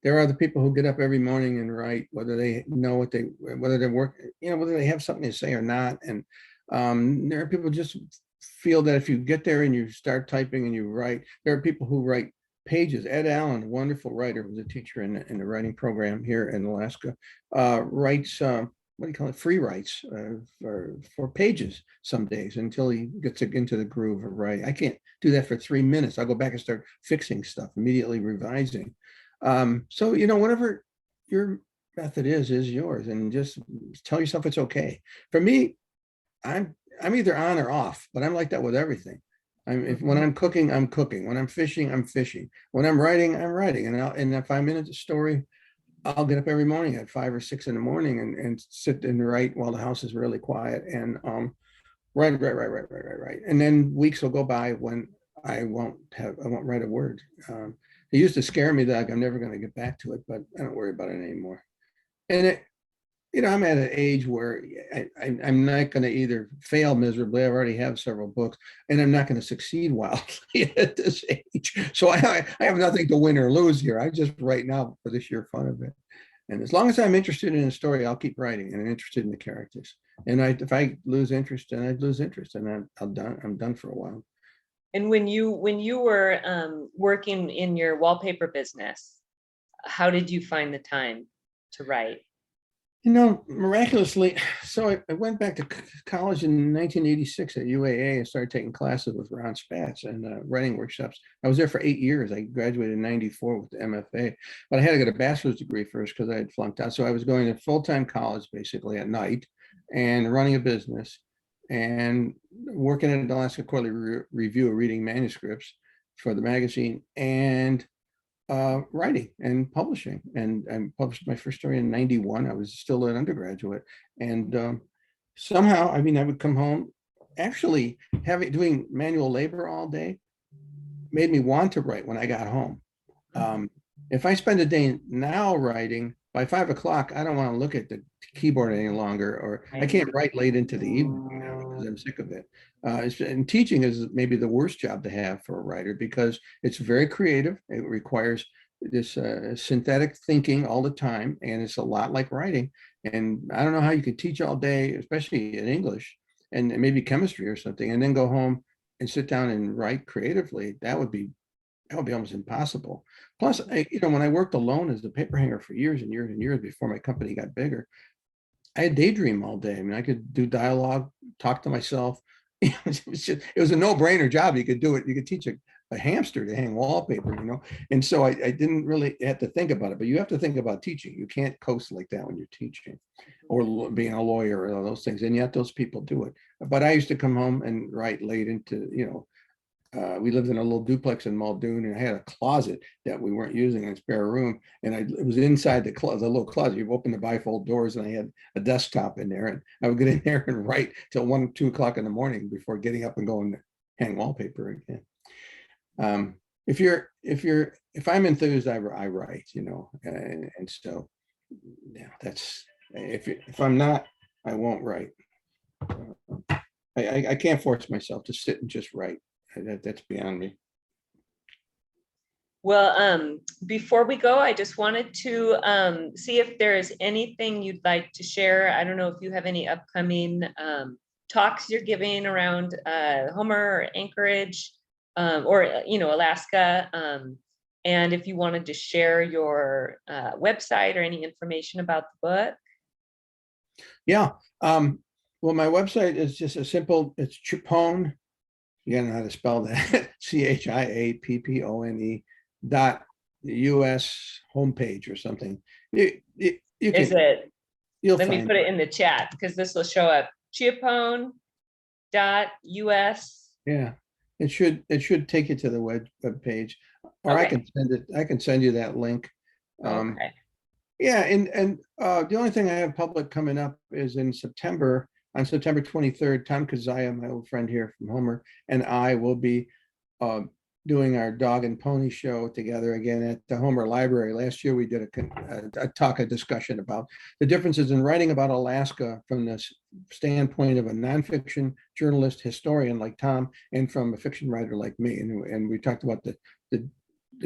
There are the people who get up every morning and write, whether they know whether they work, whether they have something to say or not. And there are people who just feel that if you get there and you start typing and you write, there are people who write pages. Ed Allen, a wonderful writer, who's a teacher in the writing program here in Alaska, writes what do you call it, free writes for pages some days until he gets into the groove of writing. I can't do that for 3 minutes. I'll go back and start fixing stuff, immediately revising. So, whatever your method is yours, and just tell yourself it's okay. For me, I'm either on or off, but I'm like that with everything. When I'm cooking, I'm cooking. When I'm fishing, I'm fishing. When I'm writing, I'm writing. And if I'm in a story, I'll get up every morning at 5 or 6 in the morning and sit and write while the house is really quiet, and write. And then weeks will go by when I won't write a word. It used to scare me that I'm never going to get back to it, but I don't worry about it anymore. And I'm at an age where I'm not going to either fail miserably. I already have several books, and I'm not going to succeed wildly at this age. So I have nothing to win or lose here. I just write now for the sheer fun of it. And as long as I'm interested in a story, I'll keep writing, and I'm interested in the characters. And if I lose interest, then I lose interest, and I'm done for a while. And when you were working in your wallpaper business, how did you find the time to write? Miraculously, so I went back to college in 1986 at UAA and started taking classes with Ron Spatz and writing workshops. I was there for 8 years. I graduated in 94 with the MFA, but I had to get a bachelor's degree first because I had flunked out. So I was going to full-time college basically at night and running a business and working at the Alaska Quarterly Review, reading manuscripts for the magazine, and writing and publishing. And I published my first story in 91. I was still an undergraduate. And somehow, I would come home, actually doing manual labor all day made me want to write when I got home. If I spend a day now writing, by 5 o'clock, I don't want to look at the keyboard any longer, or I can't write late into the evening now because I'm sick of it. And teaching is maybe the worst job to have for a writer because it's very creative. It requires this synthetic thinking all the time, and it's a lot like writing. And I don't know how you could teach all day, especially in English, and maybe chemistry or something, and then go home and sit down and write creatively. That would be almost impossible. Plus, when I worked alone as a paper hanger for years and years and years before my company got bigger, I had daydream all day. I mean, I could do dialogue, talk to myself. It was a no-brainer job. You could do it. You could teach a hamster to hang wallpaper, And so I didn't really have to think about it. But you have to think about teaching. You can't coast like that when you're teaching, or being a lawyer, or all those things. And yet those people do it. But I used to come home and write late into, we lived in a little duplex in Muldoon, and I had a closet that we weren't using in a spare room. And it was inside the little closet. You open the bifold doors, and I had a desktop in there, and I would get in there and write till 1, 2 o'clock in the morning before getting up and going to hang wallpaper again. If I'm enthused, I write, and so, yeah, that's, if I'm not, I won't write. I can't force myself to sit and just write. That's beyond me. Well, before we go, I just wanted to see if there is anything you'd like to share. I don't know if you have any upcoming talks you're giving around Homer or Anchorage, or Alaska, and if you wanted to share your website or any information about the book. Yeah. Well, my website is just it's Chiappone. You gotta know how to spell that. CHIAPPONE .US homepage or something. Let me put it in the chat, because this will show up. Chiappone.us. Yeah, it should take you to the web page, or Okay. I can send you that link. Okay. Yeah, and the only thing I have public coming up is in September. On September 23rd, Tom Kazaya, my old friend here from Homer, and I will be doing our dog and pony show together again at the Homer Library. Last year, we did a discussion about the differences in writing about Alaska from the standpoint of a nonfiction journalist, historian like Tom, and from a fiction writer like me. And we talked about the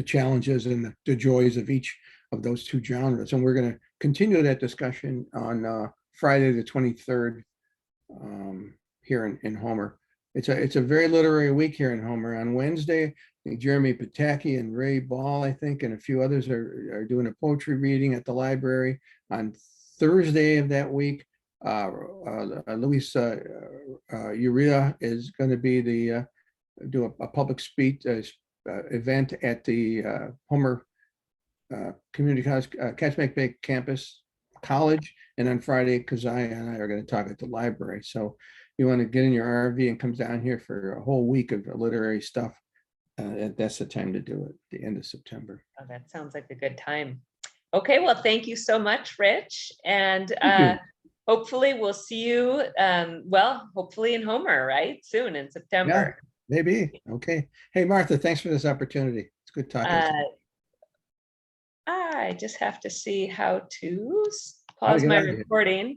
challenges and the joys of each of those two genres. And we're going to continue that discussion on Friday the 23rd here in Homer. It's a very literary week here in Homer. On Wednesday, I think Jeremy Pataki and Ray Ball, I think, and a few others are doing a poetry reading at the library. On Thursday of that week, Luis Uria is going to be do a public speech event at the Homer Community College, Catchment Bay campus college. And on Friday, Kazaya and I are going to talk at the library. So you want to get in your RV and come down here for a whole week of literary stuff. That's the time to do it, the end of September. Oh, that sounds like a good time. Okay, well, thank you so much, Rich. And hopefully we'll see you, hopefully in Homer, right? Soon in September. Yeah, maybe. Okay. Hey, Martha, thanks for this opportunity. It's good talking to you. I just have to see how to pause my recording.